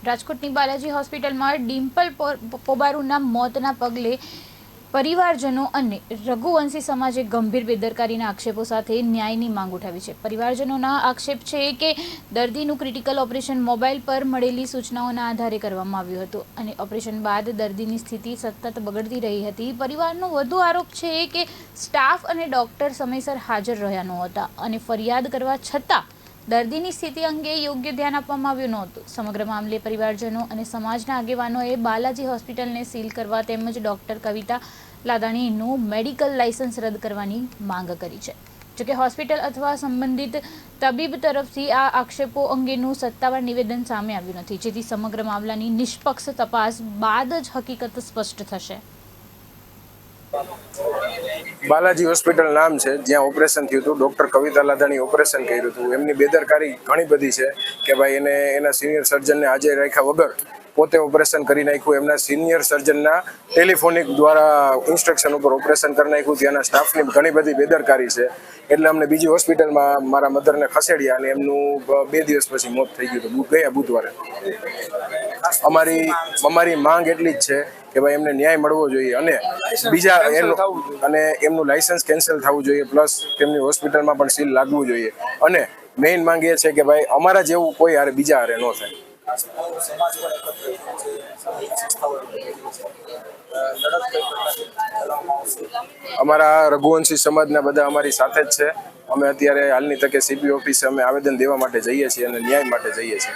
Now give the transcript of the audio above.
રાજકોટની બાલાજી હોસ્પિટલમાં ડિમ્પલ પોબારુના મોતના પગલે પરિવારજનો અને રઘુવંશી સમાજે ગંભીર બેદરકારીના આક્ષેપો સાથે ન્યાયની માંગ ઉઠાવી છે। પરિવારજનોના આક્ષેપ છે કે દર્દીનું ક્રિટિકલ ઓપરેશન મોબાઈલ પર મળેલી સૂચનાઓના આધારે કરવામાં આવ્યું હતું અને ઓપરેશન બાદ દર્દીની સ્થિતિ સતત બગડતી રહી હતી। પરિવારનો વધુ આરોપ છે કે સ્ટાફ અને ડોક્ટર સમયસર હાજર રહ્યા નહોતા અને ફરિયાદ કરવા છતાં દર્દીની સ્થિતિ અંગે યોગ્ય ધ્યાન આપવામાં આવ્યું નહોતું। સમગ્ર મામલે પરિવારજનો અને સમાજના આગેવાનોએ બાલાજી હોસ્પિટલને સીલ કરવા તેમજ ડોક્ટર કવિતા લાદાણીનું મેડિકલ લાયસન્સ રદ કરવાની માંગ કરી છે। જોકે હોસ્પિટલ અથવા સંબંધિત તબીબ તરફથી આ આક્ષેપો અંગેનું સત્તાવાર નિવેદન સામે આવ્યું નથી, જેથી સમગ્ર મામલાની નિષ્પક્ષ તપાસ બાદ જ હકીકત સ્પષ્ટ થશે। બાલાજી હોસ્પિટલ નામ છે, જ્યાં ઓપરેશન થયું હતું। ડૉક્ટર કવિતા લાદાણી ઓપરેશન કર્યું હતું। એમની બેદરકારી ઘણી બધી છે કે ભાઈ એને એના સિનિયર સર્જનને હાજર રાખ્યા વગર પોતે ઓપરેશન કરી નાખ્યું। એમના સિનિયર સર્જનના ટેલિફોનિક દ્વારા ઇન્સ્ટ્રક્શન ઉપર ઓપરેશન કરી નાખ્યું। ત્યાંના સ્ટાફની ઘણી બધી બેદરકારી છે, એટલે અમને બીજી હોસ્પિટલમાં મારા મધરને ખસેડ્યા અને એમનું 2 દિવસ પછી મોત થઈ ગયું હતું, ગયા બુધવારે। અમારી માંગ એટલી જ છે કે ભાઈ એમને ન્યાય મળવો જોઈએ અને બીજા એમનું લાયસન્સ કેન્સલ થવું જોઈએ, પ્લસ તેમની હોસ્પિટલમાં પણ સીલ લાગવું જોઈએ અને મેઇન માંગ એ છે કે ભાઈ અમારા જેવું કોઈ હારે બીજા હારે ન થાય। અમારા રઘુવંશી સમાજના બધા અમારી સાથે જ છે। અમે અત્યારે હાલની તકે CP ઓફિસે અમે આવેદન દેવા માટે જઈએ છીએ અને ન્યાય માટે જઈએ છીએ।